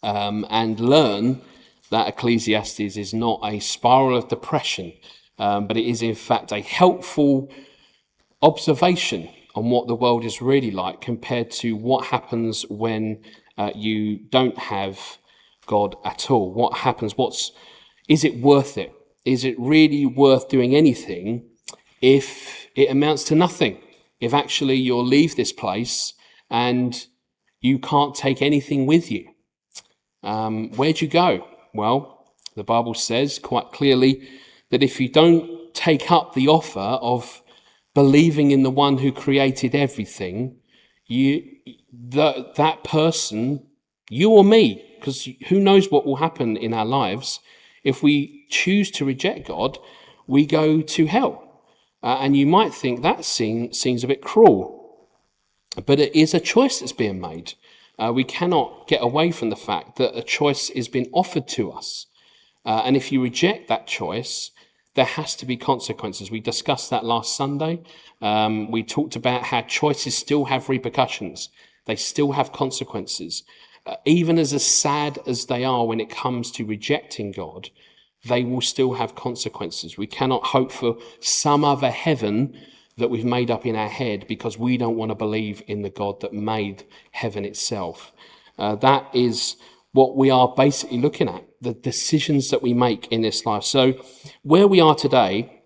and learn that Ecclesiastes is not a spiral of depression, but it is in fact a helpful observation on what the world is really like compared to what happens when you don't have God at all. What happens? Is it worth it? Is it really worth doing anything if it amounts to nothing? If actually you'll leave this place and you can't take anything with you? Where'd you go? Well, the Bible says quite clearly that if you don't take up the offer of believing in the one who created everything, that person, you or me, because who knows what will happen in our lives, if we choose to reject God, we go to hell. And you might think that seems a bit cruel, but it is a choice that's being made. We cannot get away from the fact that a choice is being offered to us. And if you reject that choice, there has to be consequences. We discussed that last Sunday. We talked about how choices still have repercussions. They still have consequences. Even as sad as they are when it comes to rejecting God, they will still have consequences. We cannot hope for some other heaven that we've made up in our head because we don't want to believe in the God that made heaven itself. That is what we are basically looking at, the decisions that we make in this life. So where we are today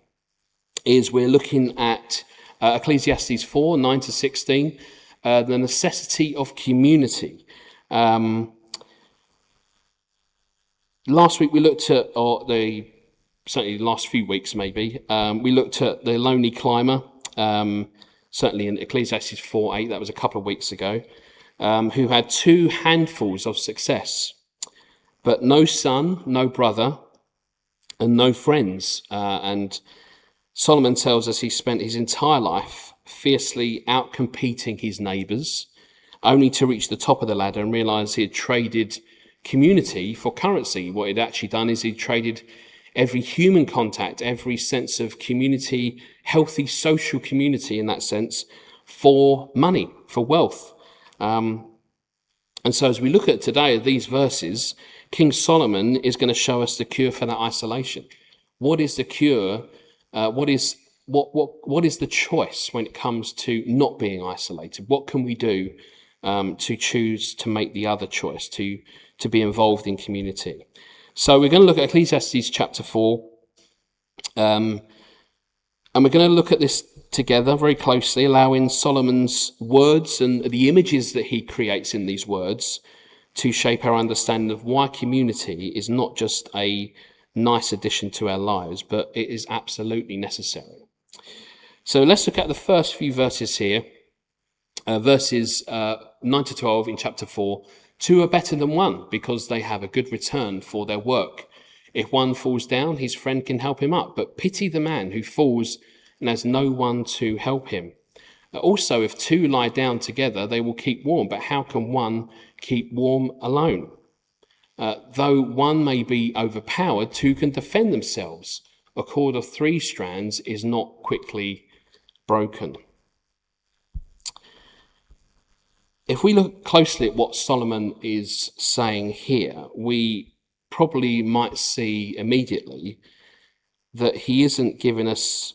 is we're looking at Ecclesiastes 4, 9 to 16, the necessity of community. Last week we looked at, certainly the last few weeks maybe, we looked at the lonely climber, certainly in Ecclesiastes 4:8, that was a couple of weeks ago, who had 2 handfuls of success, but no son, no brother, and no friends. And Solomon tells us he spent his entire life fiercely outcompeting his neighbours, only to reach the top of the ladder and realise he had traded community for currency. What he'd actually done is he'd traded every human contact, every sense of community, healthy social community in that sense, for money, for wealth. And so as we look at today these verses, King Solomon is going to show us the cure for that isolation. What is the cure? What is the choice when it comes to not being isolated? What can we do to choose to make the other choice, to be involved in community? So we're going to look at Ecclesiastes chapter 4, and we're going to look at this together very closely, allowing Solomon's words and the images that he creates in these words to shape our understanding of why community is not just a nice addition to our lives, but it is absolutely necessary. So let's look at the first few verses here, verses 9 to 12 in chapter 4. 2 are better than 1 because they have a good return for their work. If one falls down, his friend can help him up, but pity the man who falls and has no one to help him. Also, if 2 lie down together, they will keep warm, but how can one keep warm alone? Though one may be overpowered, 2 can defend themselves. A cord of 3 strands is not quickly broken. If we look closely at what Solomon is saying here, we probably might see immediately that he isn't giving us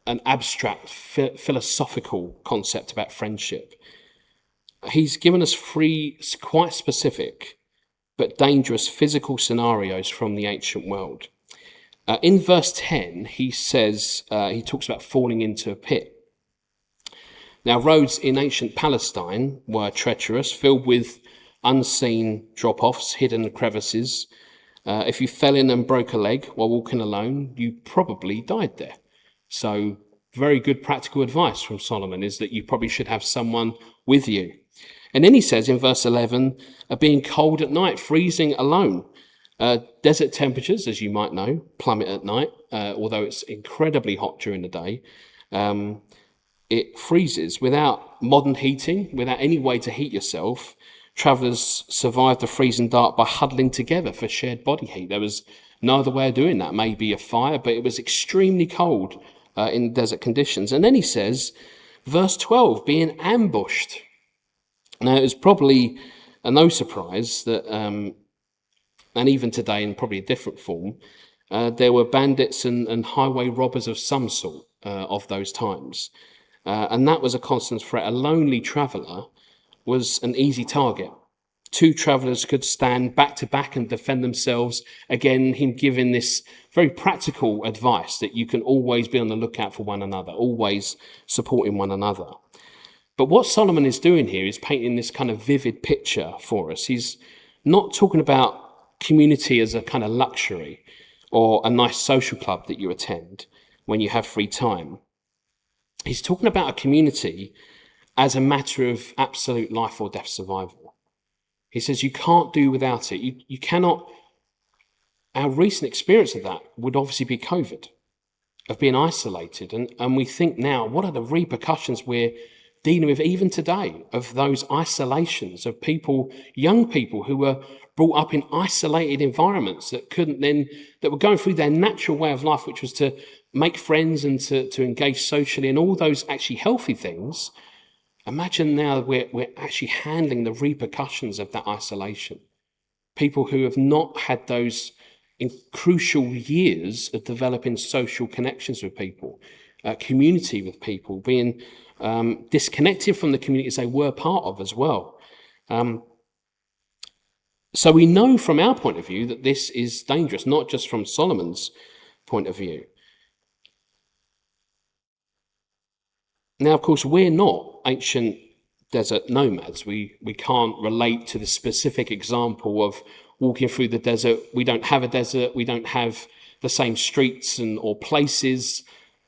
an abstract philosophical concept about friendship. He's given us 3 quite specific but dangerous physical scenarios from the ancient world. In verse 10, he says, he talks about falling into a pit. Now, roads in ancient Palestine were treacherous, filled with unseen drop-offs, hidden crevices. If you fell in and broke a leg while walking alone, you probably died there. So very good practical advice from Solomon is that you probably should have someone with you. And then he says in verse 11, being cold at night, freezing alone. Desert temperatures, as you might know, plummet at night, although it's incredibly hot during the day. It freezes. Without modern heating, without any way to heat yourself, travellers survived the freezing dark by huddling together for shared body heat. There was no other way of doing that. Maybe a fire, but it was extremely cold in desert conditions. And then he says, verse 12, being ambushed. Now, it was probably And no surprise that, and even today in probably a different form, there were bandits and highway robbers of some sort of those times. And that was a constant threat. A lonely traveller was an easy target. Two travellers could stand back to back and defend themselves. Again, him giving this very practical advice that you can always be on the lookout for one another, always supporting one another. But what Solomon is doing here is painting this kind of vivid picture for us. He's not talking about community as a kind of luxury or a nice social club that you attend when you have free time. He's talking about a community as a matter of absolute life or death survival. He says you can't do without it. You cannot. Our recent experience of that would obviously be COVID, of being isolated. And we think now, what are the repercussions we're dealing with even today of those isolations of people, young people who were brought up in isolated environments that were going through their natural way of life, which was to make friends and to engage socially and all those actually healthy things. Imagine now we're actually handling the repercussions of that isolation. People who have not had those in crucial years of developing social connections with people, community with people, being disconnected from the communities they were part of as well. So we know from our point of view that this is dangerous, not just from Solomon's point of view. Now, of course, we're not ancient desert nomads. We can't relate to the specific example of walking through the desert. We don't have a desert. We don't have the same streets or places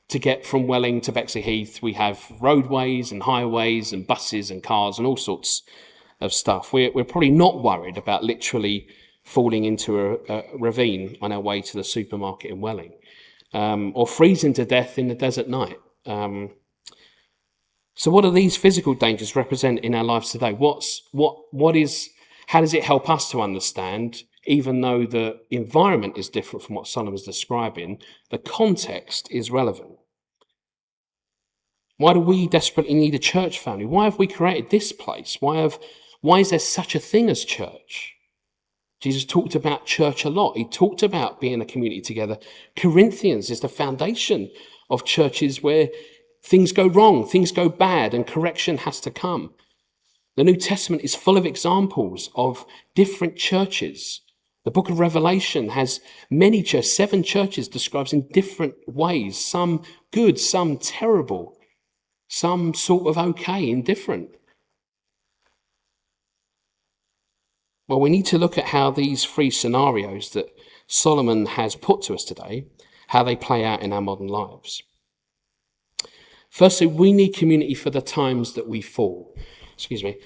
to get from Welling to Bexley-Heath. We have roadways and highways and buses and cars and all sorts of stuff. We're probably not worried about literally falling into a ravine on our way to the supermarket in Welling, or freezing to death in the desert night. So what do these physical dangers represent in our lives today? How does it help us to understand, even though the environment is different from what Solomon's describing, the context is relevant? Why do we desperately need a church family? Why have we created this place? Why is there such a thing as church? Jesus talked about church a lot. He talked about being a community together. Corinthians is the foundation of churches where things go wrong, things go bad, and correction has to come. The New Testament is full of examples of different churches. The book of Revelation has many churches, 7 churches describes in different ways, some good, some terrible, some sort of okay, indifferent. Well, we need to look at how these 3 scenarios that Solomon has put to us today, how they play out in our modern lives. Firstly, we need community for the times that we fall. Excuse me.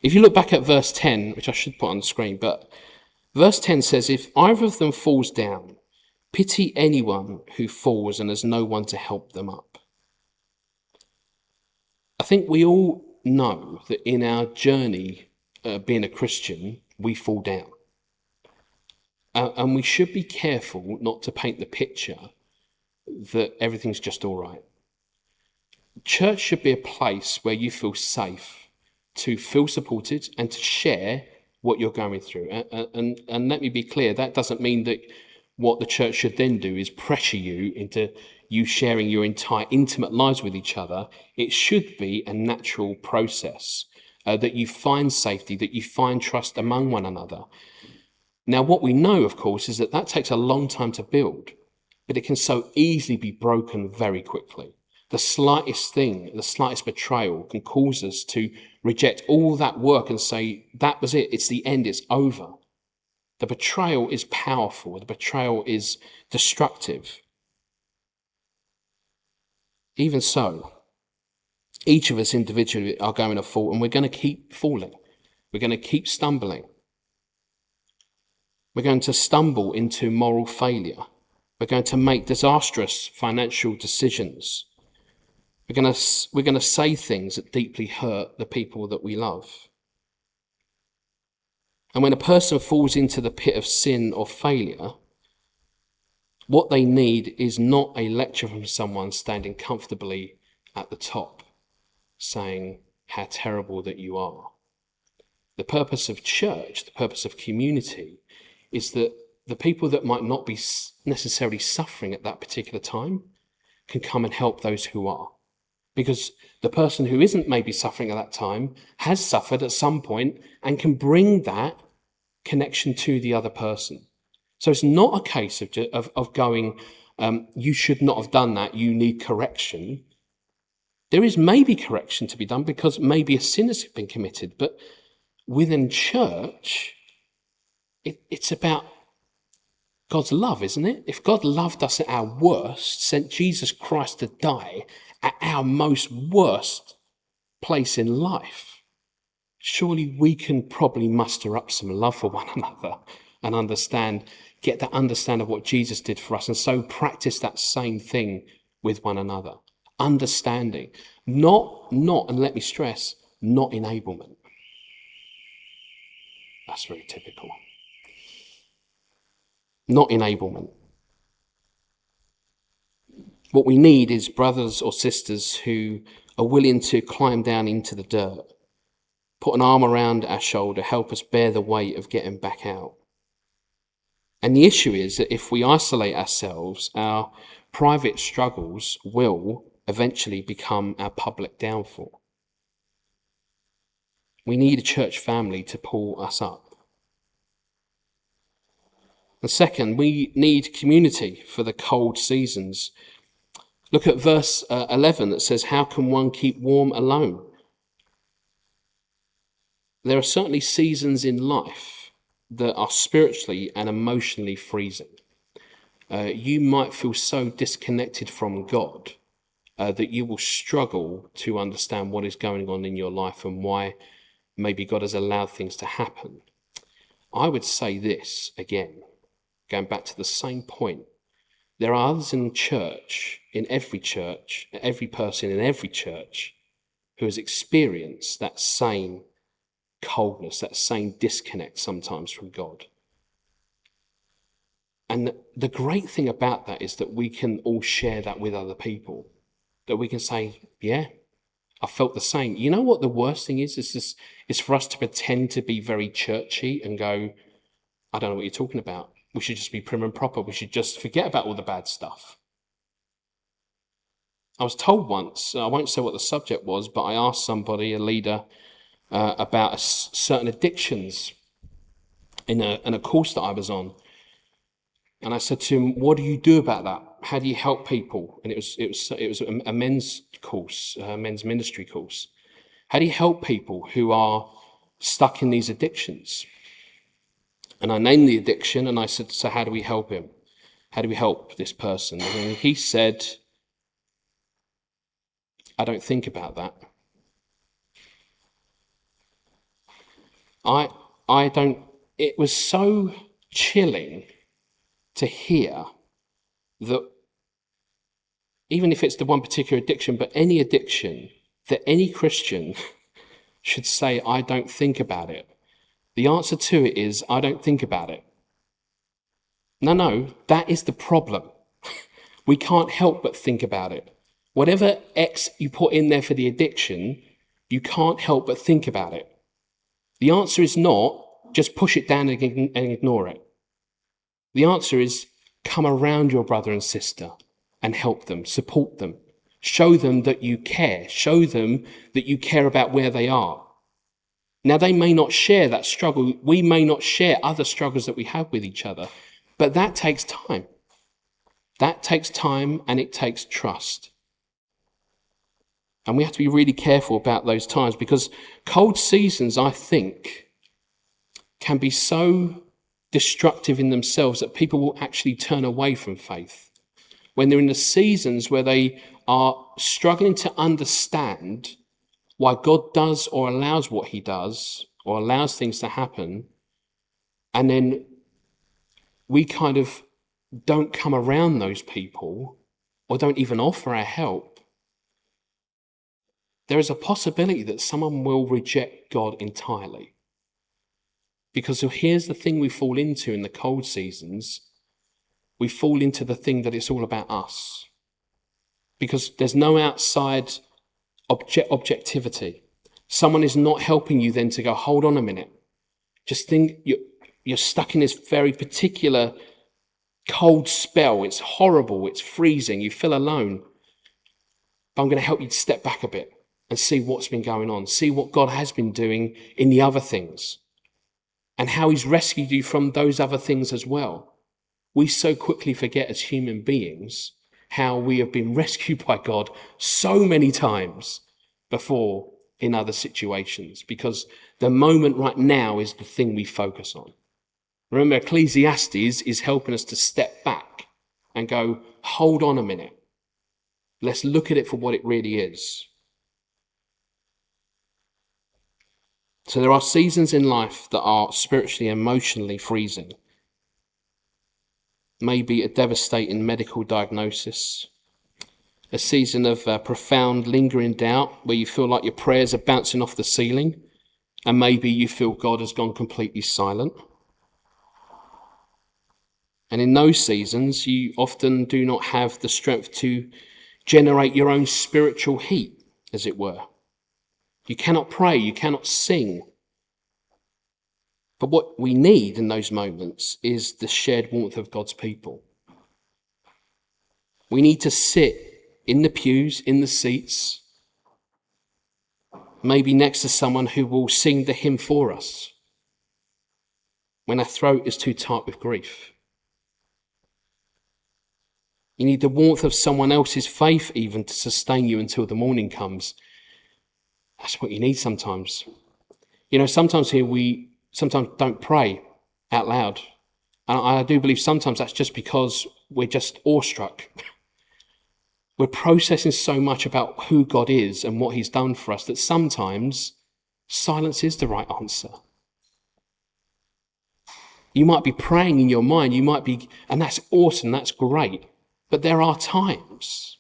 If you look back at verse 10, which I should put on the screen, but verse 10 says, if either of them falls down, pity anyone who falls and has no one to help them up. I think we all know that in our journey being a Christian, we fall down. And we should be careful not to paint the picture that everything's just all right. Church should be a place where you feel safe to feel supported and to share what you're going through. And let me be clear, that doesn't mean that what the church should then do is pressure you into you sharing your entire intimate lives with each other. It should be a natural process, that you find safety, that you find trust among one another. Now, what we know, of course, is that takes a long time to build, but it can so easily be broken very quickly. The slightest thing, the slightest betrayal can cause us to reject all that work and say, that was it, it's the end, it's over. The betrayal is powerful, the betrayal is destructive. Even so, each of us individually are going to fall, and we're going to keep falling. We're going to keep stumbling. We're going to stumble into moral failure. We're going to make disastrous financial decisions. We're going to say things that deeply hurt the people that we love. And when a person falls into the pit of sin or failure, what they need is not a lecture from someone standing comfortably at the top, saying, how terrible that you are. The purpose of church, the purpose of community, is that the people that might not be necessarily suffering at that particular time can come and help those who are. Because the person who isn't maybe suffering at that time has suffered at some point and can bring that connection to the other person. So it's not a case of going, you should not have done that, you need correction. There is maybe correction to be done because maybe a sin has been committed, but within church, it's about God's love, isn't it? If God loved us at our worst, sent Jesus Christ to die at our most worst place in life, surely we can probably muster up some love for one another and get that understanding of what Jesus did for us, and so practice that same thing with one another. Understanding, not, and let me stress, not enablement. That's very typical. Not enablement. What we need is brothers or sisters who are willing to climb down into the dirt, put an arm around our shoulder, help us bear the weight of getting back out. And the issue is that if we isolate ourselves, our private struggles will eventually become our public downfall. We need a church family to pull us up. And second, we need community for the cold seasons. Look at verse 11 that says, how can one keep warm alone? There are certainly seasons in life that are spiritually and emotionally freezing. You might feel so disconnected from God that you will struggle to understand what is going on in your life and why maybe God has allowed things to happen. I would say this again, going back to the same point. There are others in church, every person in every church who has experienced that same coldness, that same disconnect sometimes from God. And the great thing about that is that we can all share that with other people. That we can say, yeah, I felt the same. You know what the worst thing is? It's for us to pretend to be very churchy and go, I don't know what you're talking about. We should just be prim and proper. We should just forget about all the bad stuff. I was told once, I won't say what the subject was, but I asked somebody, a leader, about certain addictions in a course that I was on. And I said to him, what do you do about that? How do you help people? And it was a men's course, a men's ministry course. How do you help people who are stuck in these addictions? And I named the addiction and I said, so how do we help him? How do we help this person? And he said, I don't think about that. I don't, it was so chilling to hear that even if it's the one particular addiction, but any addiction, that any Christian should say, I don't think about it. The answer to it is, I don't think about it. No, that is the problem. We can't help but think about it. Whatever X you put in there for the addiction, you can't help but think about it. The answer is not just push it down and ignore it. The answer is come around your brother and sister and help them, support them. Show them that you care. Show them that you care about where they are. Now, they may not share that struggle. We may not share other struggles that we have with each other, but that takes time. That takes time and it takes trust. And we have to be really careful about those times because cold seasons, I think, can be so destructive in themselves that people will actually turn away from faith. When they're in the seasons where they are struggling to understand why God does or allows what he does or allows things to happen, and then we kind of don't come around those people or don't even offer our help, there is a possibility that someone will reject God entirely. Because here's the thing we fall into in the cold seasons. We fall into the thing that it's all about us. Because there's no outside objectivity. Someone is not helping you then to go, hold on a minute. Just think you're stuck in this very particular cold spell. It's horrible. It's freezing. You feel alone. But I'm going to help you to step back a bit and see what's been going on. See what God has been doing in the other things and how he's rescued you from those other things as well. We so quickly forget as human beings how we have been rescued by God so many times before in other situations, because the moment right now is the thing we focus on. Remember, Ecclesiastes is helping us to step back and go, hold on a minute. Let's look at it for what it really is. So there are seasons in life that are spiritually, emotionally freezing. Maybe a devastating medical diagnosis, a season of profound lingering doubt where you feel like your prayers are bouncing off the ceiling, and maybe you feel God has gone completely silent. And in those seasons, you often do not have the strength to generate your own spiritual heat, as it were. You cannot pray, you cannot sing. But what we need in those moments is the shared warmth of God's people. We need to sit in the pews, in the seats, maybe next to someone who will sing the hymn for us when our throat is too tight with grief. You need the warmth of someone else's faith even to sustain you until the morning comes. That's what you need sometimes. You know, sometimes here we sometimes don't pray out loud. And I do believe sometimes that's just because we're just awestruck. We're processing so much about who God is and what he's done for us that sometimes silence is the right answer. You might be praying in your mind, and that's awesome, that's great. But there are times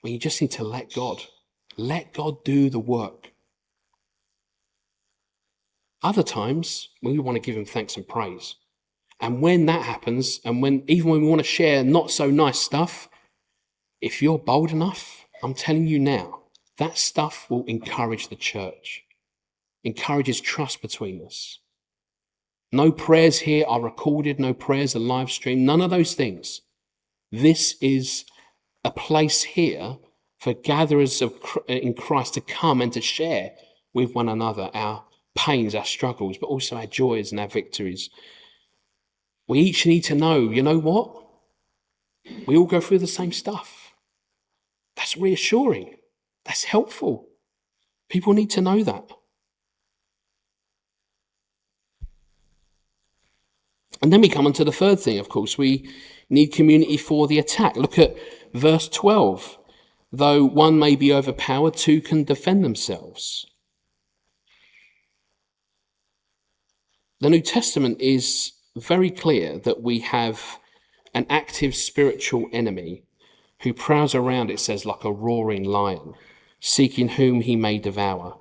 when you just need to let God do the work. Other times, we want to give him thanks and praise. And when that happens, and even when we want to share not so nice stuff, if you're bold enough, I'm telling you now, that stuff will encourage the church, encourages trust between us. No prayers here are recorded, no prayers are live streamed, none of those things. This is a place here for gatherers in Christ to come and to share with one another our pains, our struggles, but also our joys and our victories. We each need to know, you know what? We all go through the same stuff. That's reassuring. That's helpful. People need to know that. And then we come on to the third thing, of course. We need community for the attack. Look at verse 12. Though one may be overpowered, two can defend themselves. The New Testament is very clear that we have an active spiritual enemy who prowls around, it says, like a roaring lion, seeking whom he may devour.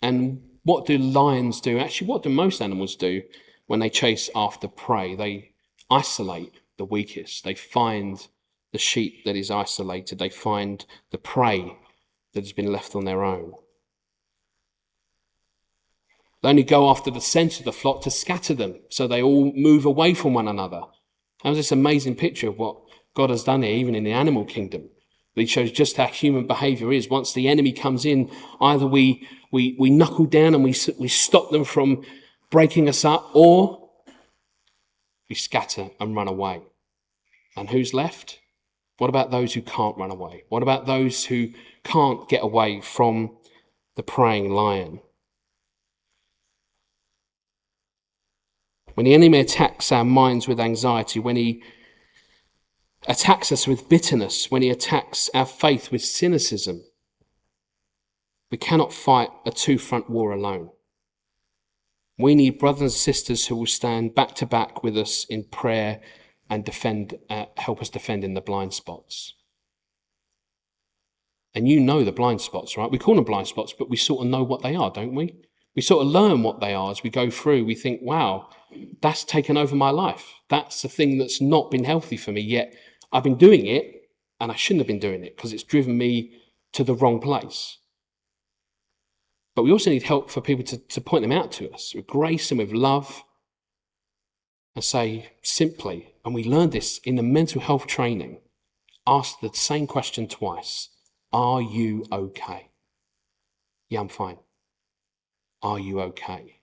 And what do lions do? Actually, what do most animals do when they chase after prey? They isolate the weakest. They find the sheep that is isolated. They find the prey that has been left on their own. They only go after the centre of the flock to scatter them, so they all move away from one another. That was this amazing picture of what God has done here, even in the animal kingdom. He shows just how human behaviour is. Once the enemy comes in, either we knuckle down and we stop them from breaking us up, or we scatter and run away. And who's left? What about those who can't run away? What about those who can't get away from the preying lion? When the enemy attacks our minds with anxiety, when he attacks us with bitterness, when he attacks our faith with cynicism, we cannot fight a two-front war alone. We need brothers and sisters who will stand back to back with us in prayer and help us defend in the blind spots. And you know the blind spots, right? We call them blind spots, but we sort of know what they are, don't we? We sort of learn what they are as we go through. We think, wow, that's taken over my life. That's the thing that's not been healthy for me, yet I've been doing it and I shouldn't have been doing it because it's driven me to the wrong place. But we also need help for people to point them out to us with grace and with love and say simply, and we learned this in the mental health training, ask the same question twice. Are you okay? Yeah, I'm fine. Are you okay?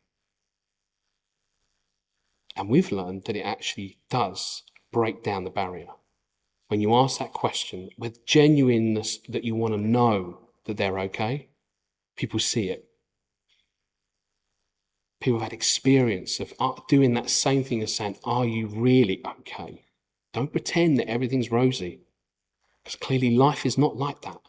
And we've learned that it actually does break down the barrier. When you ask that question with genuineness that you want to know that they're okay, people see it. People have had experience of doing that same thing as saying, are you really okay? Don't pretend that everything's rosy, because clearly life is not like that.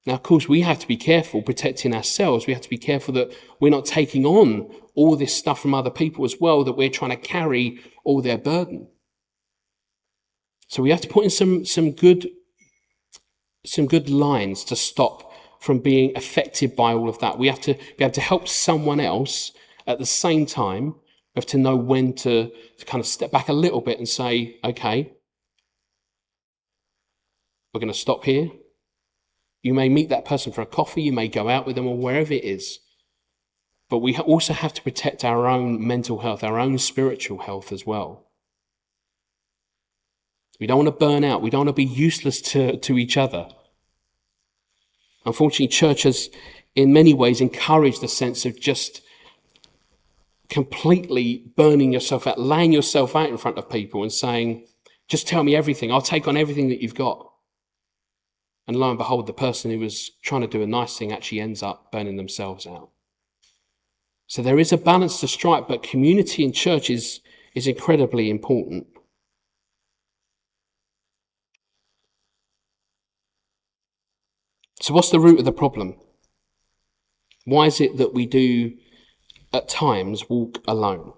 Now, of course, we have to be careful protecting ourselves. We have to be careful that we're not taking on all this stuff from other people as well, that we're trying to carry all their burden. So we have to put in some good lines to stop from being affected by all of that. We have to be able to help someone else at the same time. We have to know when to kind of step back a little bit and say, okay, we're going to stop here. You may meet that person for a coffee, you may go out with them or wherever it is. But we also have to protect our own mental health, our own spiritual health as well. We don't want to burn out. We don't want to be useless to each other. Unfortunately, church has in many ways encouraged the sense of just completely burning yourself out, laying yourself out in front of people and saying, just tell me everything. I'll take on everything that you've got. And lo and behold, the person who was trying to do a nice thing actually ends up burning themselves out. So there is a balance to strike, but community in church is incredibly important. So what's the root of the problem? Why is it that we do at times walk alone?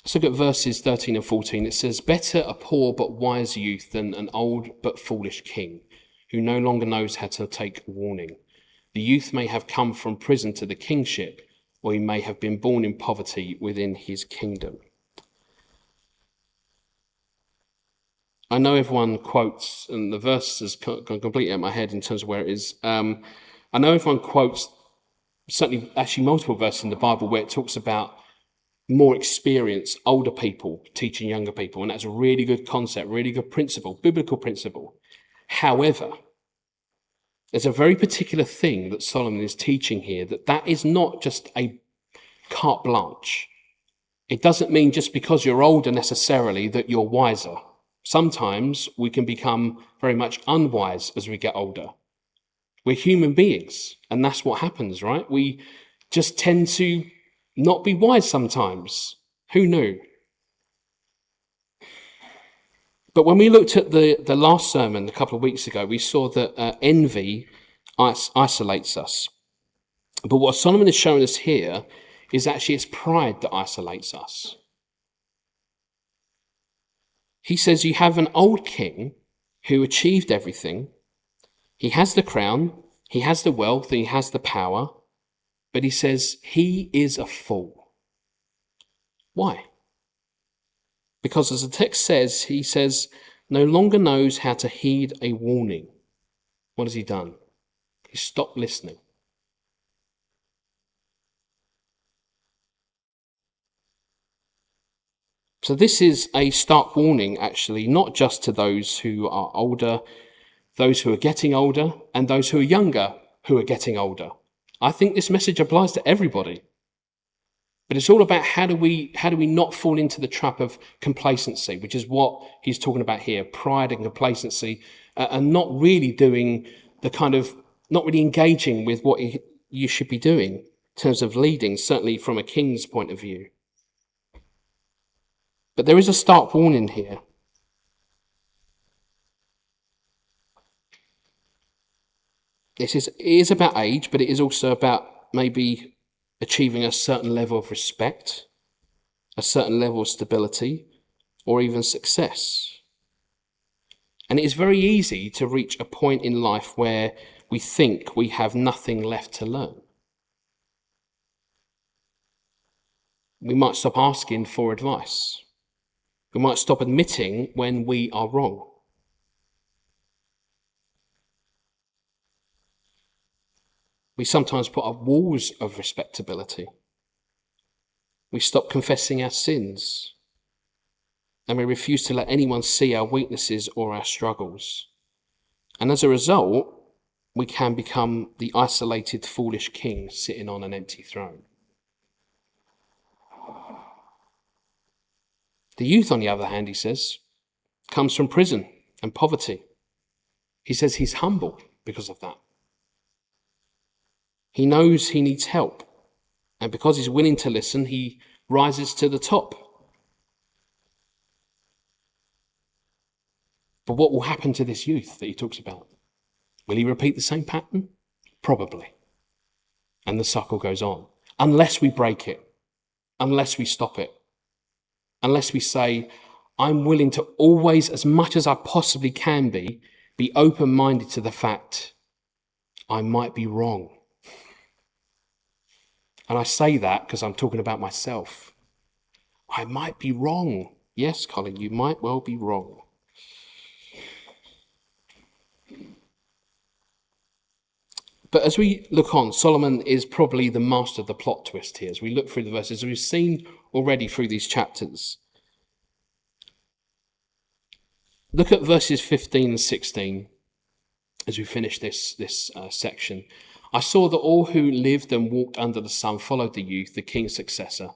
Let's look at verses 13 and 14. It says, better a poor but wise youth than an old but foolish king, who no longer knows how to take warning. The youth may have come from prison to the kingship, or he may have been born in poverty within his kingdom. I know everyone quotes, and the verse has gone completely out of my head in terms of where it is. I know everyone quotes, certainly actually multiple verses in the Bible where it talks about more experienced, older people teaching younger people, and that's a really good concept, really good principle, biblical principle. However, there's a very particular thing that Solomon is teaching here, that is not just a carte blanche. It doesn't mean just because you're older necessarily that you're wiser. Sometimes we can become very much unwise as we get older. We're human beings, and that's what happens, right? We just tend to not be wise sometimes. Who knew? But when we looked at the last sermon a couple of weeks ago, we saw that envy isolates us. But what Solomon is showing us here is actually it's pride that isolates us. He says you have an old king who achieved everything. He has the crown, he has the wealth, and he has the power. But he says he is a fool. Why? Because as the text says, he says, no longer knows how to heed a warning. What has he done? He stopped listening. So this is a stark warning, actually, not just to those who are older, those who are getting older, and those who are younger who are getting older. I think this message applies to everybody. But it's all about how do we not fall into the trap of complacency, which is what he's talking about here, pride and complacency, and not really doing not really engaging with what you should be doing in terms of leading, certainly from a king's point of view. But there is a stark warning here. It is about age, but it is also about maybe achieving a certain level of respect, a certain level of stability, or even success. And it is very easy to reach a point in life where we think we have nothing left to learn. We might stop asking for advice. We might stop admitting when we are wrong. We sometimes put up walls of respectability. We stop confessing our sins, and we refuse to let anyone see our weaknesses or our struggles. And as a result, we can become the isolated, foolish king sitting on an empty throne. The youth, on the other hand, he says, comes from prison and poverty. He says he's humble because of that. He knows he needs help, and because he's willing to listen, he rises to the top. But what will happen to this youth that he talks about? Will he repeat the same pattern? Probably. And the cycle goes on. Unless we break it, unless we stop it, unless we say, I'm willing to always, as much as I possibly can be open-minded to the fact I might be wrong. And I say that because I'm talking about myself. I might be wrong. Yes, Colin, you might well be wrong. But as we look on, Solomon is probably the master of the plot twist here. As we look through the verses, we've seen already through these chapters. Look at verses 15 and 16 as we finish this section. I saw that all who lived and walked under the sun followed the youth, the king's successor.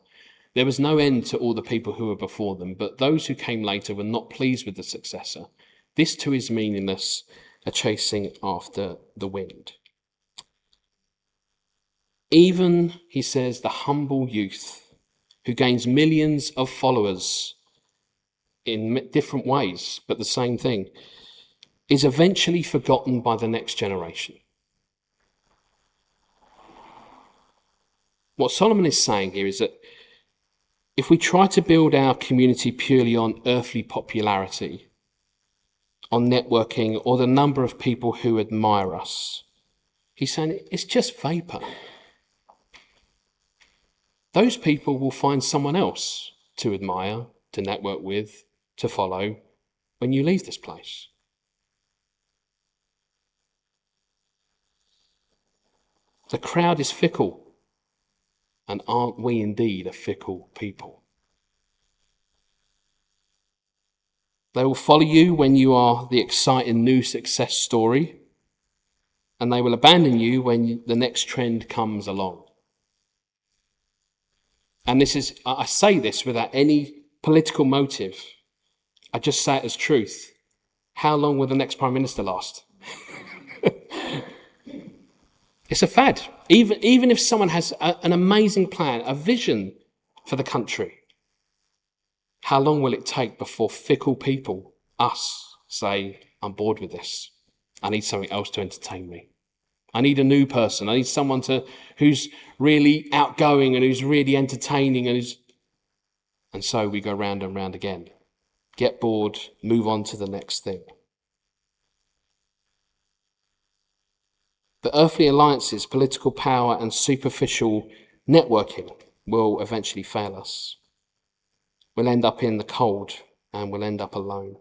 There was no end to all the people who were before them, but those who came later were not pleased with the successor. This too is meaningless, a chasing after the wind. Even, he says, the humble youth who gains millions of followers in different ways, but the same thing, is eventually forgotten by the next generation. What Solomon is saying here is that if we try to build our community purely on earthly popularity, on networking, or the number of people who admire us, he's saying it's just vapor. Those people will find someone else to admire, to network with, to follow when you leave this place. The crowd is fickle, and aren't we indeed a fickle people? They will follow you when you are the exciting new success story, and they will abandon you when the next trend comes along. And I say this without any political motive. I just say it as truth. How long will the next Prime Minister last? It's a fad. Even if someone has an amazing plan, a vision for the country, how long will it take before fickle people, us, say, I'm bored with this. I need something else to entertain me. I need a new person. I need someone who's really outgoing and who's really entertaining and so we go round and round again. Get bored, move on to the next thing. The earthly alliances, political power, and superficial networking will eventually fail us. We'll end up in the cold and we'll end up alone.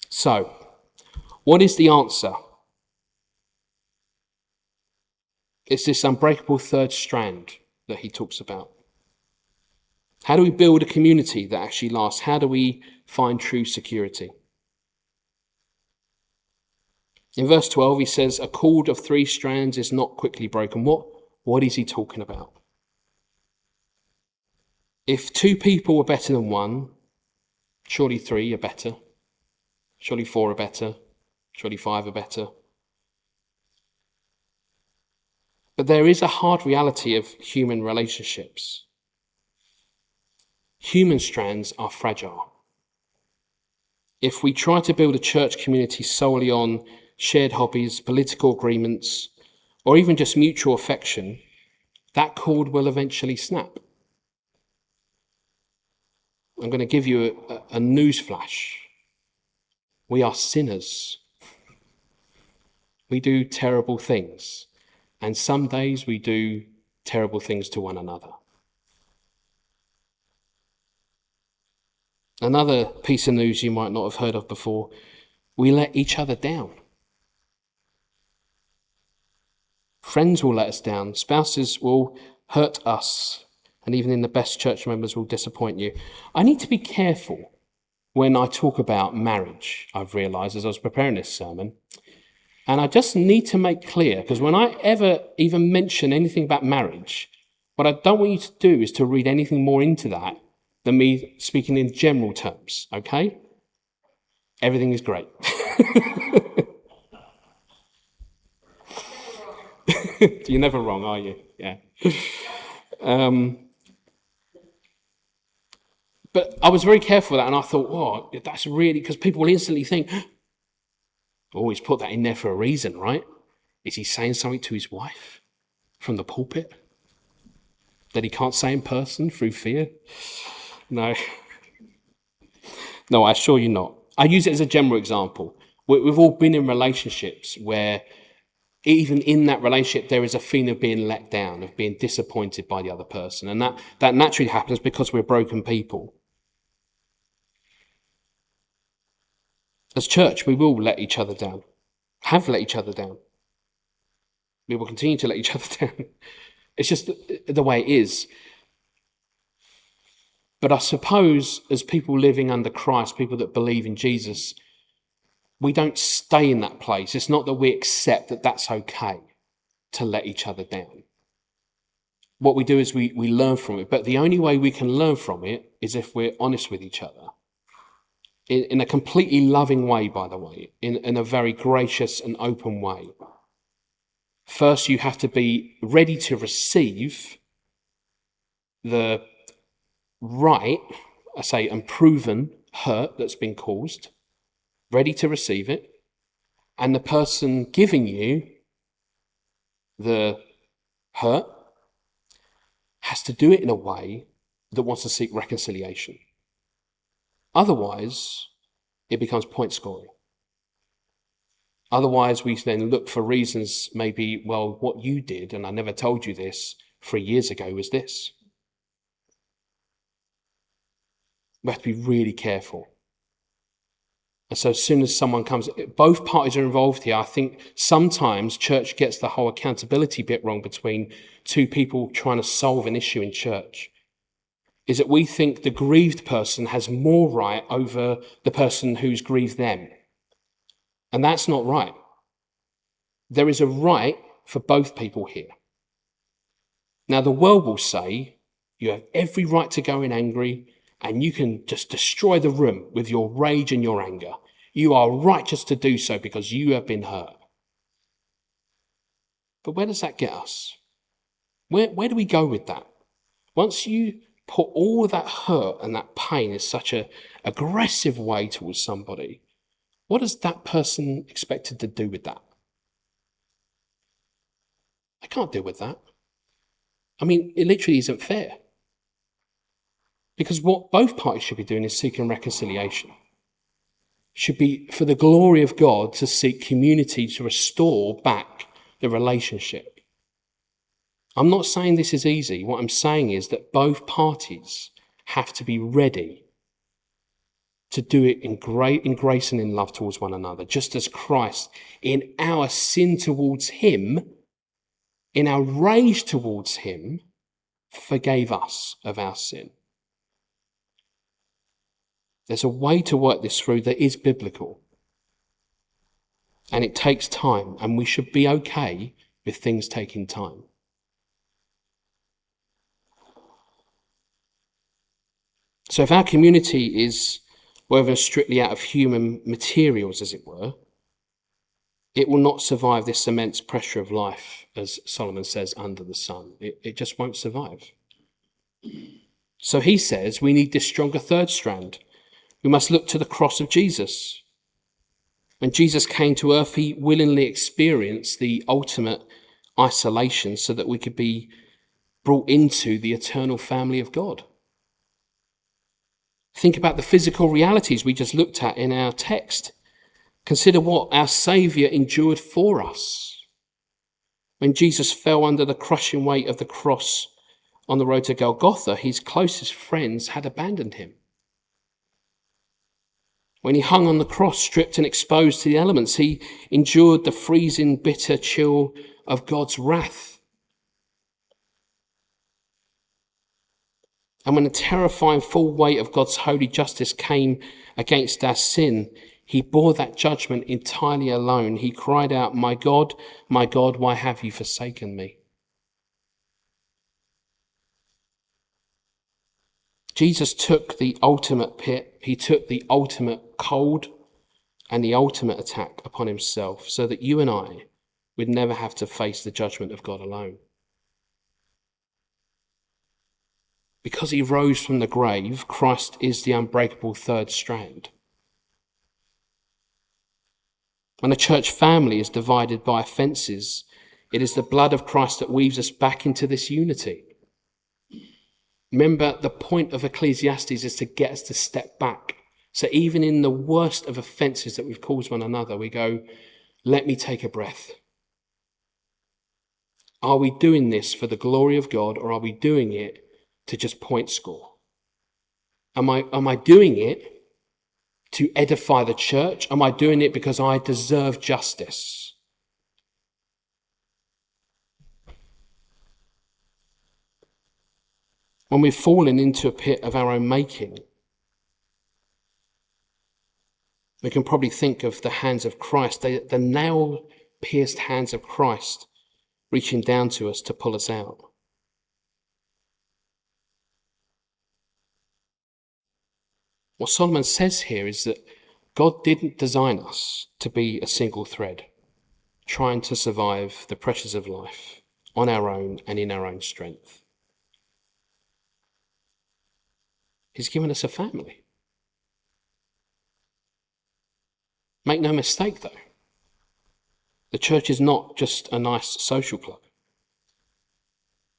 So, what is the answer? It's this unbreakable third strand that he talks about. How do we build a community that actually lasts? How do we find true security? In verse 12, he says, a cord of 3 strands is not quickly broken. What is he talking about? If 2 people were better than 1, surely 3 are better. Surely 4 are better. Surely 5 are better. But there is a hard reality of human relationships. Human strands are fragile. If we try to build a church community solely on shared hobbies, political agreements, or even just mutual affection, that cord will eventually snap. I'm going to give you a news flash. We are sinners. We do terrible things. And some days we do terrible things to one another. Another piece of news you might not have heard of before, we let each other down. Friends will let us down. Spouses will hurt us. And even in the best church members will disappoint you. I need to be careful when I talk about marriage, I've realised as I was preparing this sermon. And I just need to make clear, because when I ever even mention anything about marriage, what I don't want you to do is to read anything more into that than me speaking in general terms, okay? Everything is great. You're never wrong, are you? Yeah. But I was very careful with that, and I thought, oh, that's really, because people will instantly think, oh, he's put that in there for a reason, right? Is he saying something to his wife from the pulpit that he can't say in person through fear? No. No, I assure you not. I use it as a general example. We've all been in relationships where even in that relationship, there is a feeling of being let down, of being disappointed by the other person. And that naturally happens because we're broken people. As church, we will let each other down, have let each other down. We will continue to let each other down. It's just the way it is. But I suppose as people living under Christ, people that believe in Jesus, we don't stay in that place. It's not that we accept that that's okay to let each other down. What we do is we learn from it. But the only way we can learn from it is if we're honest with each other. In a completely loving way, by the way, in a very gracious and open way. First, you have to be ready to receive the right, I say, and proven hurt that's been caused, ready to receive it, and the person giving you the hurt has to do it in a way that wants to seek reconciliation. Otherwise, it becomes point scoring. Otherwise, we then look for reasons, maybe, well, what you did, and I never told you this 3 years ago, was this. We have to be really careful. And so as soon as someone comes, both parties are involved here. I think sometimes church gets the whole accountability bit wrong between two people trying to solve an issue in church. Is that we think the grieved person has more right over the person who's grieved them. And that's not right. There is a right for both people here. Now, the world will say you have every right to go in angry and you can just destroy the room with your rage and your anger. You are righteous to do so because you have been hurt. But where does that get us? Where do we go with that? Once you put all of that hurt and that pain in such an aggressive way towards somebody, what is that person expected to do with that? I can't deal with that. I mean, it literally isn't fair. Because what both parties should be doing is seeking reconciliation. Should be for the glory of God to seek community to restore back the relationship. I'm not saying this is easy. What I'm saying is that both parties have to be ready to do it in grace and in love towards one another, just as Christ, in our sin towards him, in our rage towards him, forgave us of our sin. There's a way to work this through that is biblical. And it takes time, and we should be okay with things taking time. So if our community is woven strictly out of human materials, as it were, it will not survive this immense pressure of life, as Solomon says, under the sun. It just won't survive. So he says we need this stronger third strand. We must look to the cross of Jesus. When Jesus came to earth, he willingly experienced the ultimate isolation so that we could be brought into the eternal family of God. Think about the physical realities we just looked at in our text. Consider what our Saviour endured for us. When Jesus fell under the crushing weight of the cross on the road to Golgotha, his closest friends had abandoned him. When he hung on the cross, stripped and exposed to the elements, he endured the freezing, bitter chill of God's wrath. And when the terrifying full weight of God's holy justice came against our sin, he bore that judgment entirely alone. He cried out, my God, why have you forsaken me?" Jesus took the ultimate pit, he took the ultimate cold and the ultimate attack upon himself so that you and I would never have to face the judgment of God alone. Because he rose from the grave, Christ is the unbreakable third strand. When a church family is divided by offences, it is the blood of Christ that weaves us back into this unity. Remember, the point of Ecclesiastes is to get us to step back. So even in the worst of offences that we've caused one another, we go, let me take a breath. Are we doing this for the glory of God, or are we doing it to just point score? Am I doing it to edify the church? Am I doing it because I deserve justice? When we've fallen into a pit of our own making, we can probably think of the hands of Christ, the nail-pierced hands of Christ reaching down to us to pull us out. What Solomon says here is that God didn't design us to be a single thread, trying to survive the pressures of life on our own and in our own strength. He's given us a family. Make no mistake, though, the church is not just a nice social club,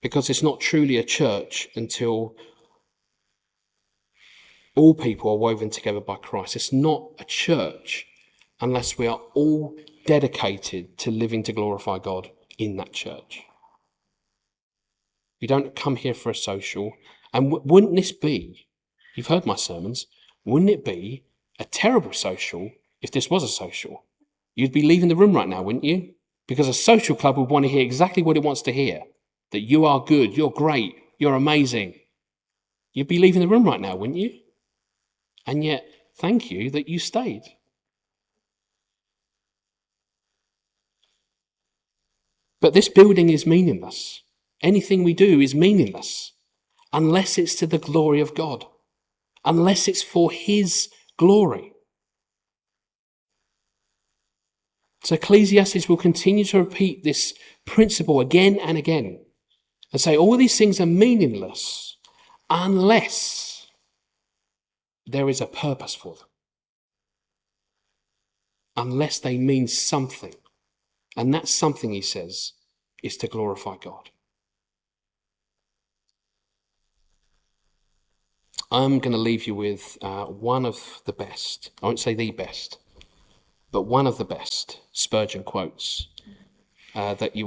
because it's not truly a church until all people are woven together by Christ. It's not a church unless we are all dedicated to living to glorify God in that church. We don't come here for a social. And wouldn't this be, you've heard my sermons, wouldn't it be a terrible social if this was a social? You'd be leaving the room right now, wouldn't you? Because a social club would want to hear exactly what it wants to hear. That you are good, you're great, you're amazing. You'd be leaving the room right now, wouldn't you? And yet, thank you that you stayed. But this building is meaningless. Anything we do is meaningless unless it's to the glory of God, unless it's for his glory. So Ecclesiastes will continue to repeat this principle again and again and say all these things are meaningless unless there is a purpose for them, unless they mean something. And that something, he says, is to glorify God. I'm going to leave you with one of the best, I won't say the best, but one of the best Spurgeon quotes that you